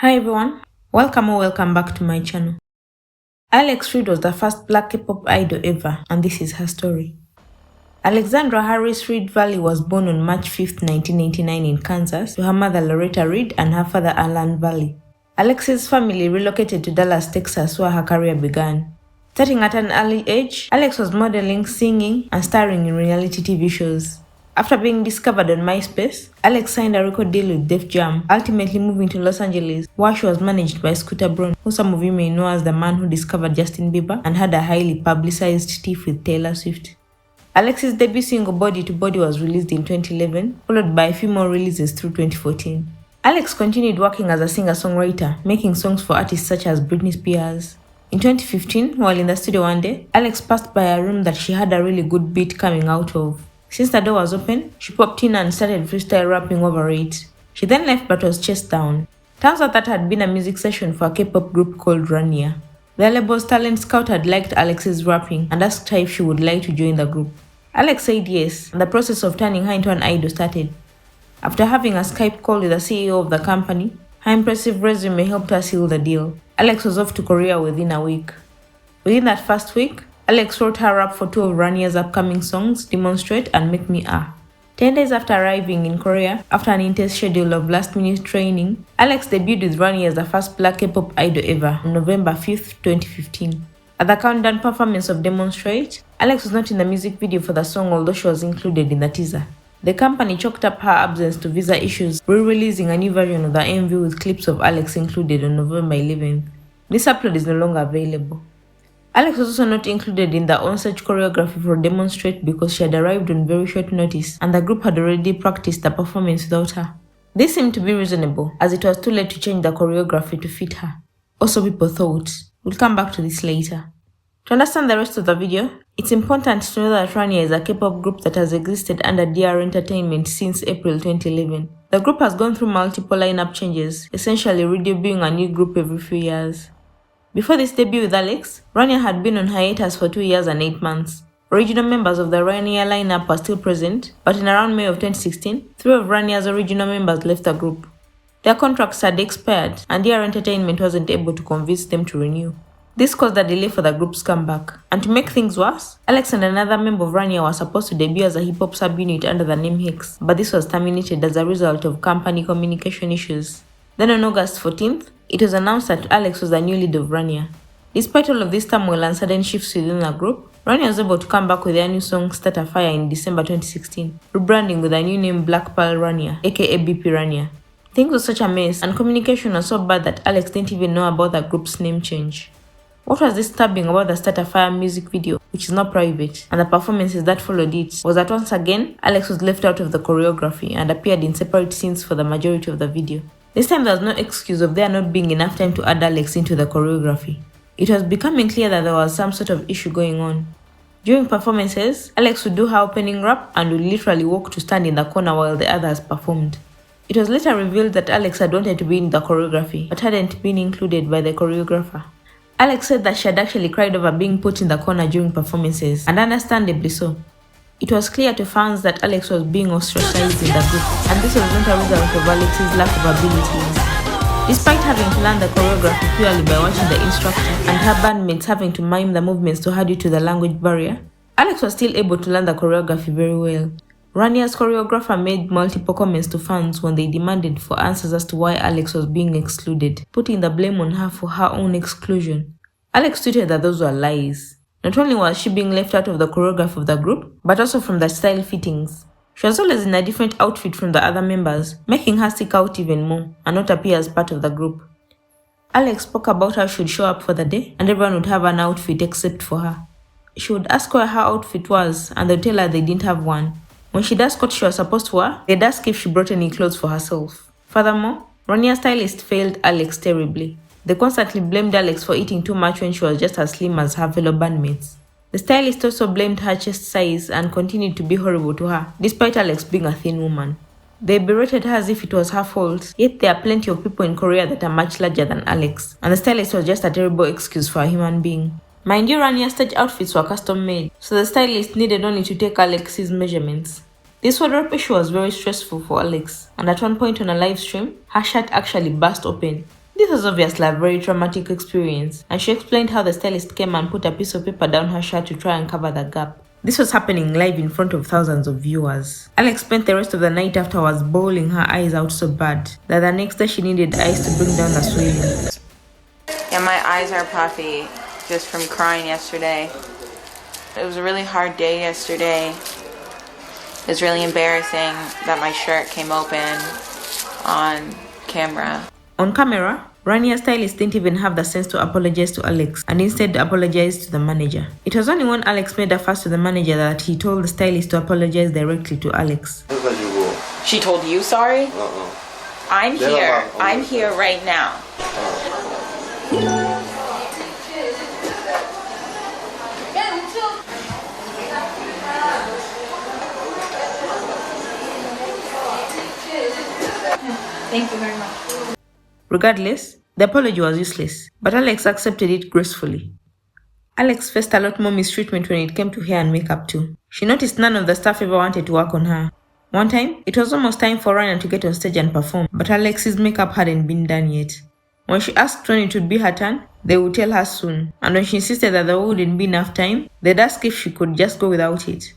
Hi everyone, welcome or welcome back to my channel. Alex Reid was the first black K-pop idol ever, and this is her story. Alexandra Harris Reid Valley was born on March 5, 1989 in Kansas to her mother Loretta Reid and her father Alan Valley. Alex's family relocated to Dallas, Texas where her career began. Starting at an early age, Alex was modeling, singing, and starring in reality TV shows. After being discovered on MySpace, Alex signed a record deal with Def Jam, ultimately moving to Los Angeles, where she was managed by Scooter Braun, who some of you may know as the man who discovered Justin Bieber and had a highly publicized tiff with Taylor Swift. Alex's debut single Body to Body was released in 2011, followed by a few more releases through 2014. Alex continued working as a singer-songwriter, making songs for artists such as Britney Spears. In 2015, while in the studio one day, Alex passed by a room that she had a really good beat coming out of. Since the door was open, she popped in and started freestyle rapping over it. She then left but was chased down. Turns out that had been a music session for a K-pop group called Rania. The label's talent scout had liked Alex's rapping and asked her if she would like to join the group. Alex said yes, and the process of turning her into an idol started. After having a Skype call with the CEO of the company, her impressive resume helped her seal the deal. Alex was off to Korea within a week. Within that first week, Alex wrote her rap for two of Rania's upcoming songs, Demonstrate and Make Me Ah. 10 days after arriving in Korea, after an intense schedule of last-minute training, Alex debuted with Rania as the first black K-pop idol ever on November 5, 2015. At the countdown performance of Demonstrate, Alex was not in the music video for the song although she was included in the teaser. The company chalked up her absence to visa issues, re-releasing a new version of the MV with clips of Alex included on November 11th. This upload is no longer available. Alex was also not included in the on-stage choreography for Demonstrate because she had arrived on very short notice and the group had already practiced the performance without her. This seemed to be reasonable as it was too late to change the choreography to fit her. Also people thought. We'll come back to this later. To understand the rest of the video, it's important to know that Rania is a K-pop group that has existed under DR Entertainment since April 2011. The group has gone through multiple lineup changes, essentially redebuting a new group every few years. Before this debut with Alex, Rania had been on hiatus for 2 years and 8 months. Original members of the Rania lineup were still present, but in around May of 2016, 3 of Rania's original members left the group. Their contracts had expired, and DR Entertainment wasn't able to convince them to renew. This caused a delay for the group's comeback. And to make things worse, Alex and another member of Rania were supposed to debut as a hip-hop subunit under the name Hex, but this was terminated as a result of company communication issues. Then on August 14th, it was announced that Alex was the new lead of Rania. Despite all of this turmoil and sudden shifts within the group, Rania was able to come back with their new song Start a Fire in December 2016, rebranding with a new name Black Pearl Rania, aka BP Rania. Things were such a mess and communication was so bad that Alex didn't even know about the group's name change. What was disturbing about the Start a Fire music video, which is not private, and the performances that followed it, was that once again, Alex was left out of the choreography and appeared in separate scenes for the majority of the video. This time there was no excuse of there not being enough time to add Alex into the choreography. It was becoming clear that there was some sort of issue going on. During performances, Alex would do her opening rap and would literally walk to stand in the corner while the others performed. It was later revealed that Alex had wanted to be in the choreography, but hadn't been included by the choreographer. Alex said that she had actually cried over being put in the corner during performances, and understandably so. It was clear to fans that Alex was being ostracized in the group, and this was not a result of Alex's lack of abilities. Despite having to learn the choreography purely by watching the instructor, and her bandmates having to mime the movements to her due to the language barrier, Alex was still able to learn the choreography very well. Rania's choreographer made multiple comments to fans when they demanded for answers as to why Alex was being excluded, putting the blame on her for her own exclusion. Alex tweeted that those were lies. Not only was she being left out of the choreography of the group, but also from the style fittings. She was always in a different outfit from the other members, making her stick out even more and not appear as part of the group. Alex spoke about how she would show up for the day and everyone would have an outfit except for her. She would ask where her outfit was and they'd tell her they didn't have one. When she'd ask what she was supposed to wear, they'd ask if she brought any clothes for herself. Furthermore, Rania's stylist failed Alex terribly. They constantly blamed Alex for eating too much when she was just as slim as her fellow bandmates. The stylist also blamed her chest size and continued to be horrible to her, despite Alex being a thin woman. They berated her as if it was her fault, yet there are plenty of people in Korea that are much larger than Alex, and the stylist was just a terrible excuse for a human being. Mind you, Rania's stage outfits were custom made, so the stylist needed only to take Alex's measurements. This wardrobe issue was very stressful for Alex, and at one point on a live stream, her shirt actually burst open. This was obviously a very traumatic experience, and she explained how the stylist came and put a piece of paper down her shirt to try and cover the gap. This was happening live in front of thousands of viewers. Alex spent the rest of the night afterwards bawling her eyes out so bad that the next day she needed ice to bring down the swelling. Yeah, my eyes are puffy just from crying yesterday. It was a really hard day yesterday. It was really embarrassing that my shirt came open on camera. On camera, Rania's stylist didn't even have the sense to apologize to Alex and instead apologized to the manager. It was only when Alex made a fuss to the manager that he told the stylist to apologize directly to Alex. She told you sorry? I'm here. I'm here right now. Thank you very much. Regardless, the apology was useless, but Alex accepted it gracefully. Alex faced a lot more mistreatment when it came to hair and makeup too. She noticed none of the staff ever wanted to work on her. One time, it was almost time for Ryan to get on stage and perform, but Alex's makeup hadn't been done yet. When she asked when it would be her turn, they would tell her soon, and when she insisted that there wouldn't be enough time, they'd ask if she could just go without it.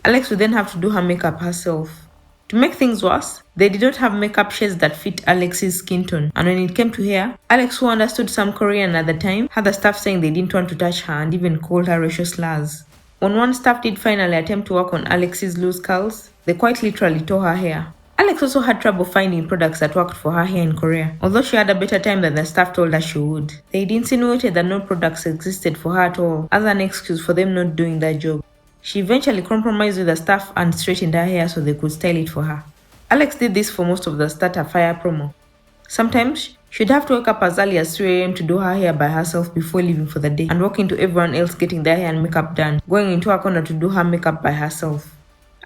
Alex would then have to do her makeup herself. To make things worse, they did not have makeup shades that fit Alex's skin tone, and when it came to hair, Alex, who understood some Korean at the time, had the staff saying they didn't want to touch her and even called her racial slurs. When one staff did finally attempt to work on Alex's loose curls, they quite literally tore her hair. Alex also had trouble finding products that worked for her hair in Korea, although she had a better time than the staff told her she would. They'd insinuated that no products existed for her at all, as an excuse for them not doing their job. She eventually compromised with the staff and straightened her hair so they could style it for her. Alex did this for most of the Starter Fire promo. Sometimes, she'd have to wake up as early as 3 a.m. to do her hair by herself before leaving for the day and walk into everyone else getting their hair and makeup done, going into her corner to do her makeup by herself.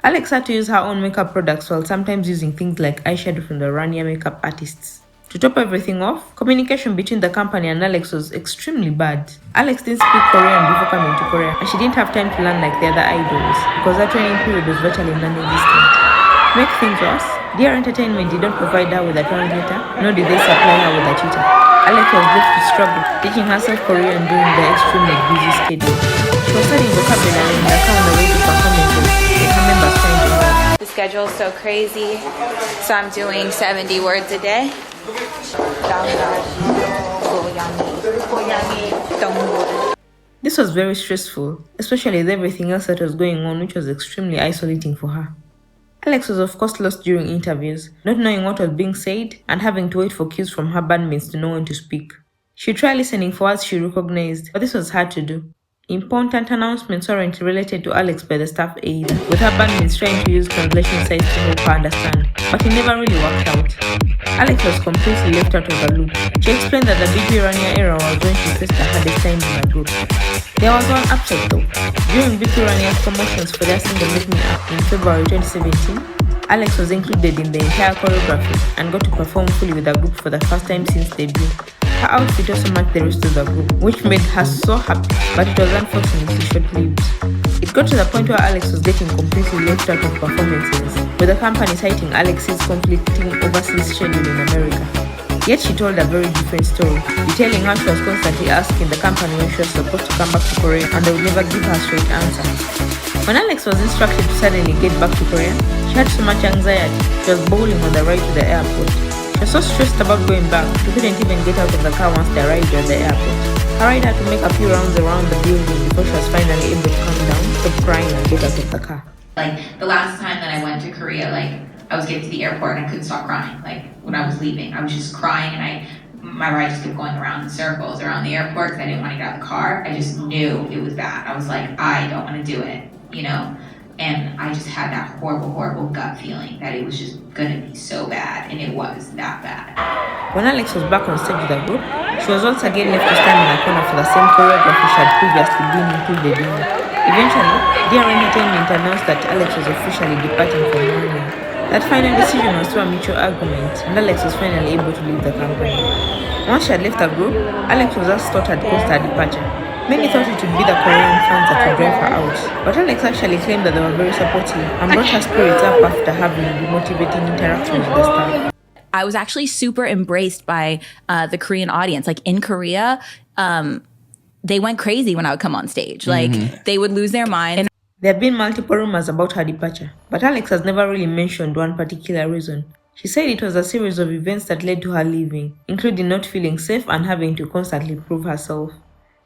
Alex had to use her own makeup products while sometimes using things like eyeshadow from the Rania makeup artists. To top everything off, communication between the company and Alex was extremely bad. Alex didn't speak Korean before coming to Korea, and she didn't have time to learn like the other idols, because her training period was virtually non-existent. To make things worse, Dear Entertainment did not provide her with a translator, nor did they supply her with a tutor. Alex was left to struggle, teaching herself Korean during the extremely busy schedule. She was studying vocabulary in the car on the way to performances, with her members trying to help. The schedule is so crazy, so I'm doing 70 words a day. This was very stressful, especially with everything else that was going on, which was extremely isolating for her. Alex was of course lost during interviews, not knowing what was being said and having to wait for cues from her bandmates to know when to speak. She tried listening for words she recognized, but this was hard to do. Important announcements weren't related to Alex by the staff either, with her bandmates trying to use translation sites to help her understand, but it never really worked out. Alex was completely left out of the loop. She explained that the BB Rania era was when she faced the hardest time in the group. There was one upset though. During BB Rania's promotions for their single Let Me Up in February 2017, Alex was included in the entire choreography and got to perform fully with the group for the first time since debut. Her outfit also matched the rest of the group, which made her so happy, but it was unfortunately short-lived. It got to the point where Alex was getting completely left out of performances, with the company citing Alex's conflicting overseas schedule in America. Yet she told a very different story, detailing how she was constantly asking the company when she was supposed to come back to Korea and they would never give her a straight answer. When Alex was instructed to suddenly get back to Korea, she had so much anxiety, she was bawling on the ride to the airport. She was so stressed about going back, she couldn't even get out of the car once they arrived at the airport. Her ride had to make a few rounds around the building before she was finally able to calm down, stop crying and get out of the car. Like the last time that I went to Korea, like I was getting to the airport and I couldn't stop crying. Like when I was leaving, I was just crying and my ride just kept going around in circles around the airport because I didn't want to get out of the car. I just knew it was bad. I was like, I don't want to do it, you know? And I just had that horrible, horrible gut feeling that it was just gonna be so bad, and it was that bad. When Alex was back on stage with the group, she was once again left to stand in a corner for the same choreography she had previously been included in. Eventually, Dear Entertainment announced that Alex was officially departing from Manon. That final decision was through a mutual argument, and Alex was finally able to leave the company. Once she had left the group, Alex was asked what had caused her departure. Many thought it would be the Korean fans that would drive her out, but Alex actually claimed that they were very supportive and brought her spirits up after having motivating interactions with the staff. I was actually super embraced by the Korean audience. Like in Korea, they went crazy when I would come on stage. Like they would lose their mind. There have been multiple rumors about her departure, but Alex has never really mentioned one particular reason. She said it was a series of events that led to her leaving, including not feeling safe and having to constantly prove herself.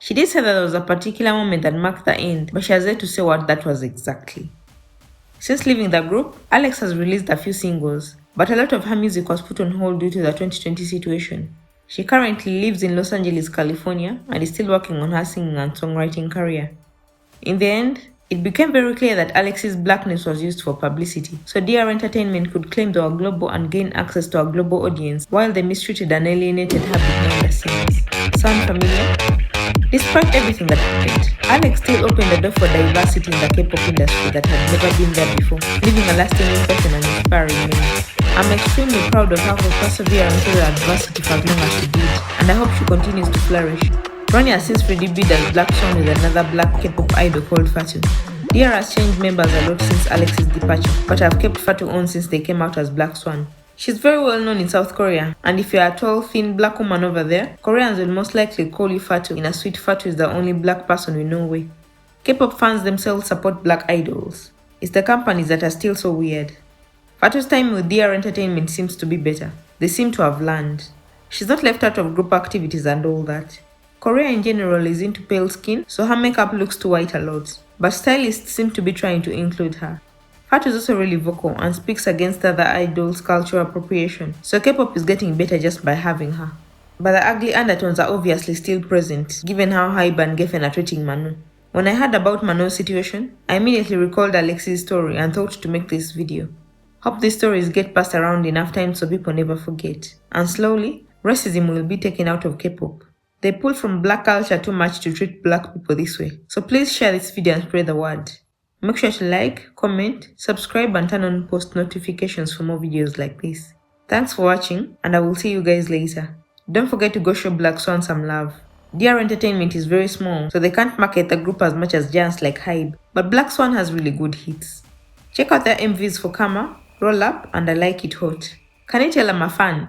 She did say that there was a particular moment that marked the end, but she has yet to say what that was exactly. Since leaving the group, Alex has released a few singles, but a lot of her music was put on hold due to the 2020 situation. She currently lives in Los Angeles, California, and is still working on her singing and songwriting career. In the end, it became very clear that Alex's blackness was used for publicity, so DR Entertainment could claim they were global and gain access to a global audience, while they mistreated and alienated her behind the scenes. Sound familiar? Despite everything that happened, Alex still opened the door for diversity in the K-pop industry that had never been there before, leaving a lasting impression and inspiring many. I'm extremely proud of her for persevering through the adversity for as long as she did, and I hope she continues to flourish. Ronnie has since redebuted as Black Swan with another black K-pop idol called Fatu. DR has changed members a lot since Alex's departure, but have kept Fatu on since they came out as Black Swan. She's very well known in South Korea, and if you're a tall, thin black woman over there, Koreans will most likely call you Fatu in a sweet Fatu is the only black person we know way. K-pop fans themselves support black idols. It's the companies that are still so weird. Fatu's time with DR Entertainment seems to be better. They seem to have learned. She's not left out of group activities and all that. Korea in general is into pale skin, so her makeup looks too white a lot, but stylists seem to be trying to include her. Fatu is also really vocal and speaks against other idols' cultural appropriation, so K-pop is getting better just by having her. But the ugly undertones are obviously still present, given how Hybe and Geffen are treating Manon. When I heard about Manon's situation, I immediately recalled Alex's story and thought to make this video. Hope these stories get passed around enough times so people never forget, and slowly, racism will be taken out of K-pop. They pull from black culture too much to treat black people this way, so please share this video and spread the word. Make sure to like, comment, subscribe and turn on post notifications for more videos like this. Thanks for watching and I will see you guys later. Don't forget to go show Black Swan some love. DR Entertainment is very small, so they can't market the group as much as giants like Hybe, but Black Swan has really good hits. Check out their MVs for Karma, Roll Up and I Like It Hot. Can you tell I'm a fan?